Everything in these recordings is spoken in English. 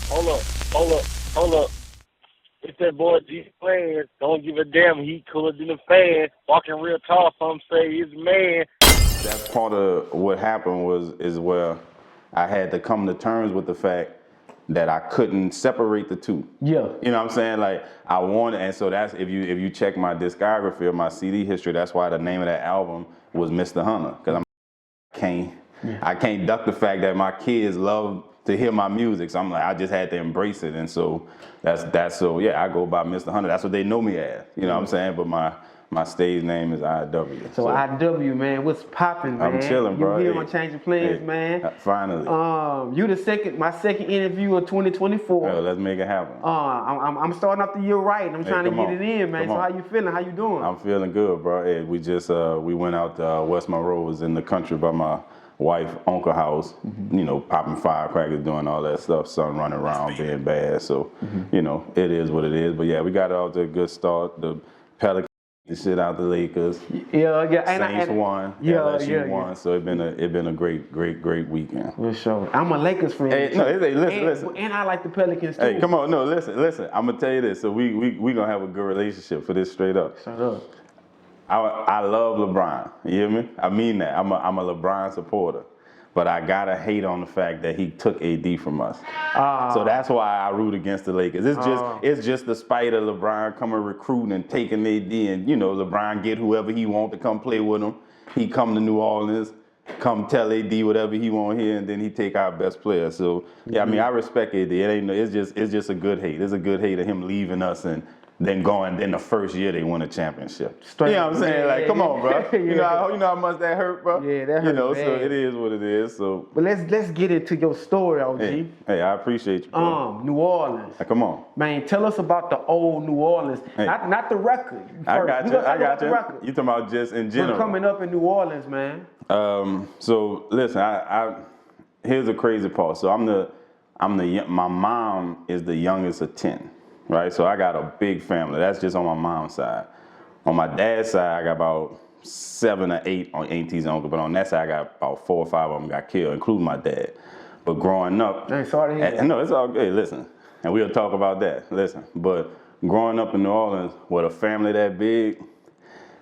Hold up, hold up, hold up. It's that boy G Plans. Don't give a damn. He cooler than a fan. Walking real tall. Some say he's a man. That's part of what happened is where I had to come to terms with the fact that I couldn't separate the two. Yeah. You know what I'm saying? Like I wanted, and so that's if you check my discography or my CD history, that's why the name of that album was Mr. Hunter, because I can't duck the fact that my kids love to hear my music. So I'm like, I just had to embrace it, and so that's so yeah, I go by Mr. Hunter. That's what they know me as. You know what I'm saying? But my stage name is IW. So IW, man, what's popping, man? I'm chilling, bro. You here on Changeofplanz, man? Finally. You my second interview of 2024. Yo, let's make it happen. I'm starting off the year right. I'm trying to get it in, man. So how you feeling? How you doing? I'm feeling good, bro. Hey, we just we went out to West Monroe, was in the country by my wife, uncle house, you know, popping firecrackers, doing all that stuff, son running around being bad. So, you know, it is what it is. But yeah, we got it off to a good start. The Pelicans the shit out the Lakers. Yeah. Saints won. LSU won. So it been a great weekend. For sure. I'm a Lakers fan. Hey, listen. And I like the Pelicans too. Hey, come on, no, listen. I'm gonna tell you this. So we gonna have a good relationship for this straight up. Shut up. I love LeBron. You hear me? I mean that. I'm a LeBron supporter. But I gotta hate on the fact that he took AD from us. So that's why I root against the Lakers. It's just the spite of LeBron coming recruiting and taking AD, and you know LeBron get whoever he want to come play with him. He come to New Orleans, come tell AD whatever he want here, and then he take our best player. So yeah, I mean I respect AD. It's just a good hate. It's a good hate of him leaving us and then the first year they won a championship. You know what I'm saying? Like, come on, bro. You know how much that hurt, bro? Yeah, that hurt. You know, bad. so it is what it is. So but let's get into your story, OG. Hey, I appreciate you, bro. New Orleans. Come on. Man, tell us about the old New Orleans. Hey. Not the record. I got you. You talking about just in general. We're coming up in New Orleans, man. So listen, I here's the crazy part. So my mom is the youngest of 10. Right, so I got a big family. That's just on my mom's side. On my dad's side, I got about 7 or 8 on aunties and uncles, but on that side, I got about 4 or 5 of them got killed, including my dad. But growing up, hey, sorry to hear that. No, it's all good. Listen, and we'll talk about that. Listen, but growing up in New Orleans with a family that big,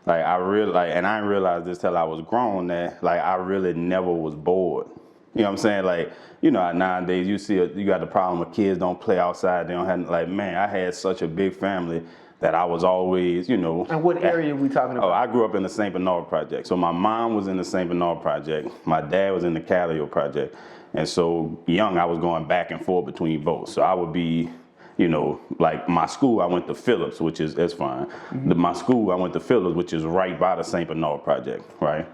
like I didn't realize this till I was grown that like I really never was bored. You know what I'm saying? Like, you know, nowadays you got the problem with kids don't play outside. They don't have, like, man, I had such a big family that I was always, you know. And what area are we talking about? Oh, I grew up in the St. Bernard Project. So my mom was in the St. Bernard Project. My dad was in the Callio Project. And so young, I was going back and forth between both. So I would be, you know, like my school, I went to Phillips, which is, that's fine. My school, I went to Phillips, which is right by the St. Bernard Project, right?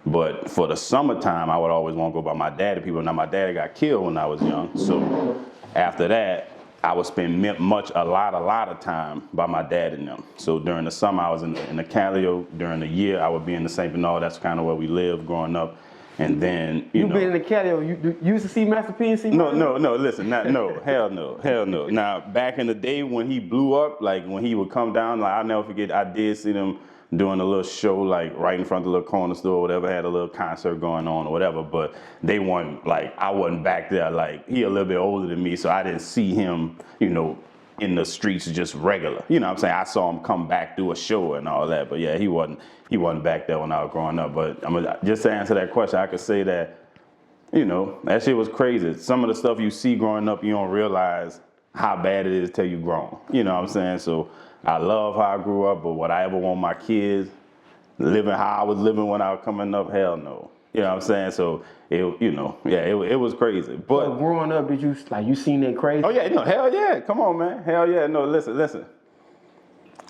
But for the summertime, I would always want to go by my daddy people. Now, my daddy got killed when I was young. So after that, I would spend a lot of time by my dad and them. So during the summer, I was in the Callio. During the year, I would be in the St. Bernard. That's kind of where we lived growing up. And then, you know. Been in the Callio. You used to see Master P and see No, listen, hell no. Now, back in the day when he blew up, like when he would come down, like I'll never forget, I did see them doing a little show like right in front of the little corner store or whatever, had a little concert going on or whatever, but they weren't like, I wasn't back there, like he a little bit older than me, so I didn't see him, you know, in the streets just regular. You know what I'm saying? I saw him come back do a show and all that, but yeah, he wasn't back there when I was growing up. But just to answer that question, I could say that, you know, that shit was crazy. Some of the stuff you see growing up, you don't realize how bad it is till you grown. You know what I'm saying? So I love how I grew up, but would I ever want my kids living how I was living when I was coming up? Hell no. You know what I'm saying? So it was crazy. But so growing up, did you seen that crazy? Oh yeah, no, hell yeah. Come on, man. Hell yeah. No, listen.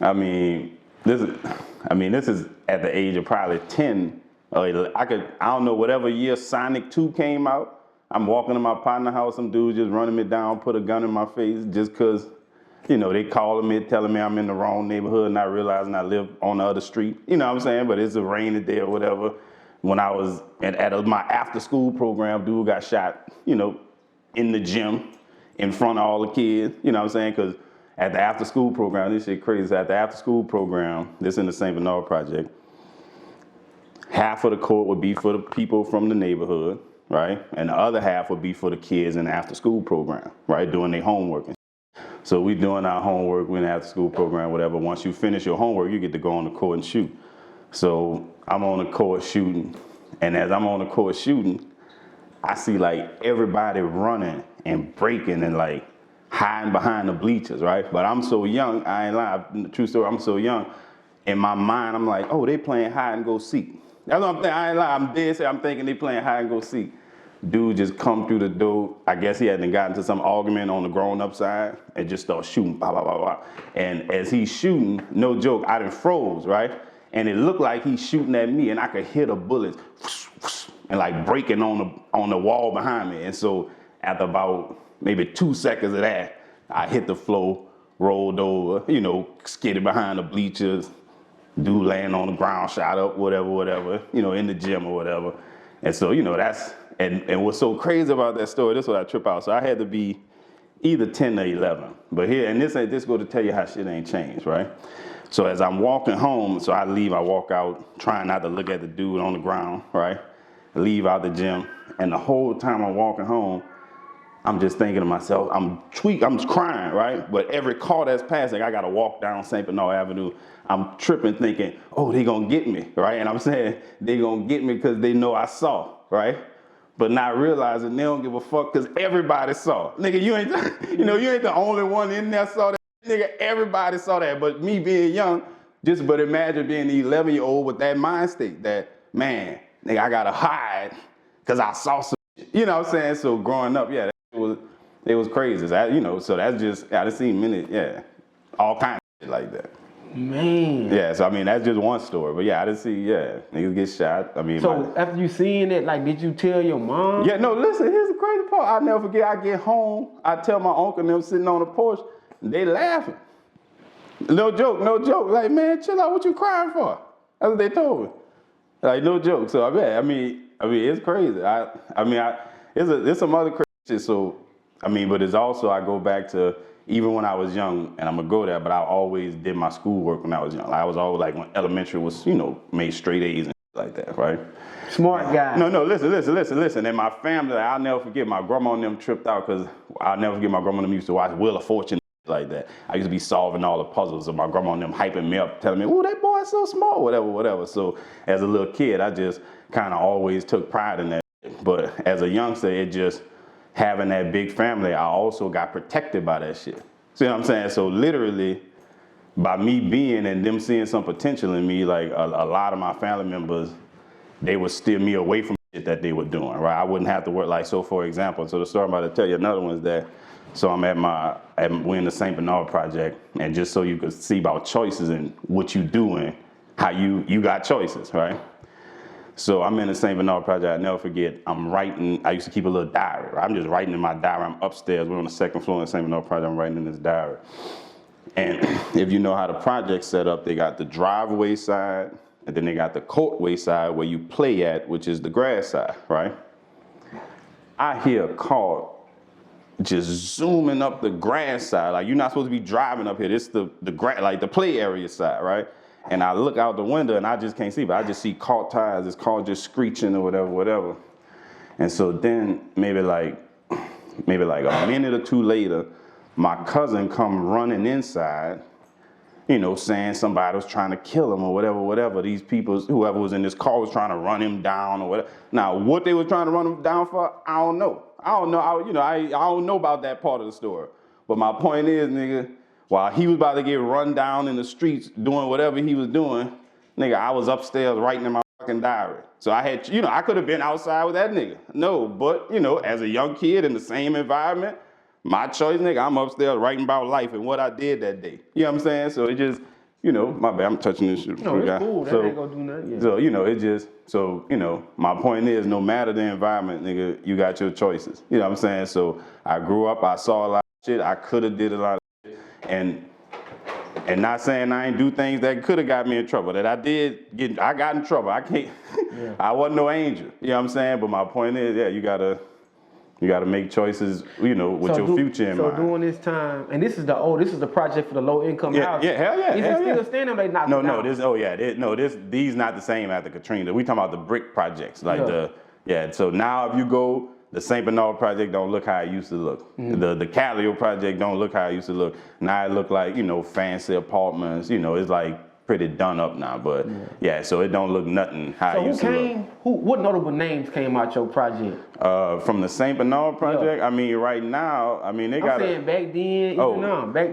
I mean, this is at the age of probably 10. I don't know, whatever year Sonic 2 came out. I'm walking to my partner's house, some dudes just running me down, put a gun in my face just because, you know, they calling me, telling me I'm in the wrong neighborhood, not realizing I live on the other street. You know what I'm saying? But it's a rainy day or whatever. When I was at my after school program, dude got shot, you know, in the gym in front of all the kids. You know what I'm saying? Because at the after school program, this shit crazy. At the after school program, this in the St. Bernard Project, half of the court would be for the people from the neighborhood. right? And the other half would be for the kids in the after school program, right? Doing their homework. So we doing our homework, we in the after school program, whatever. Once you finish your homework, you get to go on the court and shoot. So I'm on the court shooting, and as I'm on the court shooting, I see like everybody running and breaking and like hiding behind the bleachers, right? But I'm so young, I ain't lying, true story, I'm so young. In my mind, I'm like, oh, they playing hide and go seek. That's what I'm thinking, I ain't lying, I'm dead serious, I'm thinking they playing hide and go seek. Dude just come through the door. I guess he hadn't gotten to some argument on the grown-up side and just start shooting, blah, blah, blah, blah. And as he's shooting, no joke, I done froze, right? And it looked like he's shooting at me and I could hear the bullets and like breaking on the wall behind me. And so after about maybe 2 seconds of that, I hit the floor, rolled over, skidded behind the bleachers, dude laying on the ground, shot up, whatever, in the gym or whatever. And so, that's, and what's so crazy about that story, this is what I trip out. So I had to be either 10 or 11. But here, and this go to tell you how shit ain't changed, right? So as I'm walking home, so I leave, I walk out, trying not to look at the dude on the ground, right? I leave out the gym, and the whole time I'm walking home, I'm just thinking to myself, I'm crying, right? But every car that's passing, I gotta walk down St. Bernard Avenue. I'm tripping thinking, oh, they gonna get me, right? And I'm saying they gonna get me because they know I saw, right? But not realizing they don't give a fuck because everybody saw. Nigga, you ain't the only one in there saw that. Nigga, everybody saw that. But me being young, but imagine being the 11-year-old with that mind state that, man, nigga, I gotta hide because I saw some shit. You know what I'm saying? So growing up, yeah, it was crazy. So that's just, I done seen all kinds of shit like that. Man. Yeah, so I mean, that's just one story. But yeah, I didn't see, niggas get shot. I mean, so after you seeing it, like, did you tell your mom? Yeah, no, listen, here's the crazy part. I'll never forget, I get home, I tell my uncle and them sitting on the porch, they laughing. No joke. Like, man, chill out, what you crying for? That's what they told me. Like, no joke. So I mean, it's crazy. It's some other crazy shit. So, I mean, but it's also, I go back to, even when I was young, and I'm gonna go there, but I always did my schoolwork when I was young. I was always like, when elementary was, made straight A's and shit like that, right? Smart guy. No, listen. And my family, I'll never forget, my grandma and them tripped out because I'll never forget my grandma and them used to watch Wheel of Fortune like that. I used to be solving all the puzzles, and my grandma and them hyping me up, telling me, oh, that boy's so smart, whatever. So as a little kid, I just kind of always took pride in that. But as a youngster, it just, having that big family, I also got protected by that shit. See what I'm saying? So literally, by me being and them seeing some potential in me, like a lot of my family members, they would steer me away from shit that they were doing, right? I wouldn't have to work, like, so for example, so the story I'm about to tell you, another one is that, so we're in the St. Bernard project, and just so you could see about choices and what you doing, how you got choices, right? So I'm in the St. Bernard project, I'll never forget, I'm writing, I used to keep a little diary, right? I'm just writing in my diary, I'm upstairs, we're on the second floor in the St. Bernard project, I'm writing in this diary. And if you know how the project's set up, they got the driveway side, and then they got the courtway side where you play at, which is the grass side, right? I hear a car just zooming up the grass side, like you're not supposed to be driving up here, this is the grass, like the play area side, right? And I look out the window and I just can't see, but I just see caught tires, this car just screeching or whatever. And so then maybe like a minute or two later, my cousin come running inside, saying somebody was trying to kill him or whatever. These people, whoever was in this car was trying to run him down or whatever. Now, what they were trying to run him down for, I don't know. I don't know about that part of the story. But my point is, nigga, while he was about to get run down in the streets doing whatever he was doing, nigga, I was upstairs writing in my fucking diary. So I had, I could have been outside with that nigga. No, but, as a young kid in the same environment, my choice, nigga, I'm upstairs writing about life and what I did that day. You know what I'm saying? So it just, my bad, I'm touching this shit. No, it's cool. That ain't gonna do nothing yet. So, my point is, no matter the environment, nigga, you got your choices. You know what I'm saying? So I grew up, I saw a lot of shit, I could have did a lot of shit. And not saying I ain't do things that could have got me in trouble. That I got in trouble. I can't, I wasn't no angel. You know what I'm saying? But my point is, you gotta make choices, with your future in mind. So during this time, and this is the project for the low income housing. Yeah, hell yeah. Is it still standing? They knocked it down? These not the same after Katrina. We talking about the brick projects, like Yeah, so now if you go, the St. Bernard project don't look how it used to look. The Callio project don't look how it used to look. Now it look like, fancy apartments, it's like pretty done up now, but yeah, so it don't look nothing how it used to look. What notable names came out your project? From the St. Bernard project, I mean, right now, I mean, they got. I'm saying back then,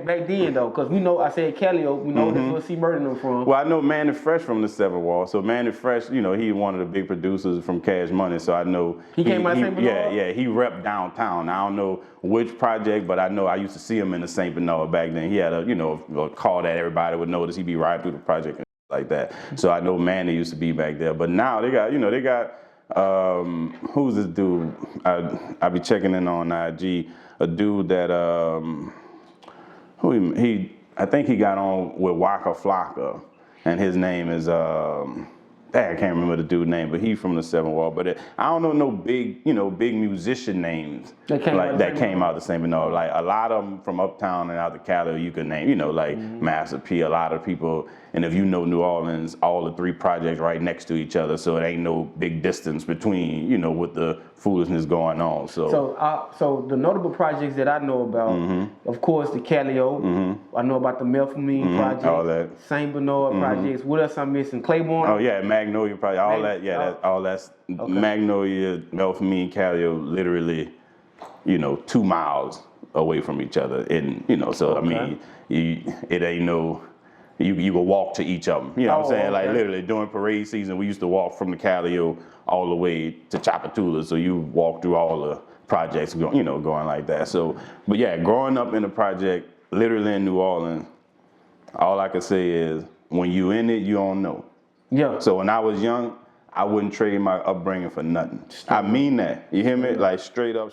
back then though, because we know I said Callio, we know that's where C Murder them from. Well, I know Manny Fresh from the Seven Wall, so Manny Fresh, he one of the big producers from Cash Money, so I know he came out St. Bernard. Yeah, he repped downtown. I don't know which project, but I know I used to see him in the St. Bernard back then. He had a car that everybody would notice. He'd be riding through the project and like that. So I know Manny used to be back there, but now they got, who's this dude? I be checking in on IG. A dude that I think he got on with Waka Flocka, and his name is I can't remember the dude's name, but he's from the Seven Wall. But I don't know no big musician names that came out the St. Bernard. Like a lot of them from uptown and out the Cali, you could name, like Master P. A lot of people, and if you know New Orleans, all the three projects right next to each other, so it ain't no big distance between, with the foolishness going on. So the notable projects that I know about, of course, the Callio. I know about the Melphamine project, all that. St. Bernard projects. What else I'm missing? Claiborne. Oh yeah, Magnolia project. All that. Yeah, that's okay. Magnolia, Melphamine, Callio, literally, 2 miles away from each other, and so okay. I mean, it ain't no. You can walk to each of them. You know what I'm saying? Okay. Like literally during parade season, we used to walk from the Callio all the way to Chapatula. So you walk through all the projects, going like that. So, but yeah, growing up in a project, literally in New Orleans, all I can say is when you in it, you don't know. Yeah. So when I was young, I wouldn't trade my upbringing for nothing. I mean that. You hear me? Like straight up.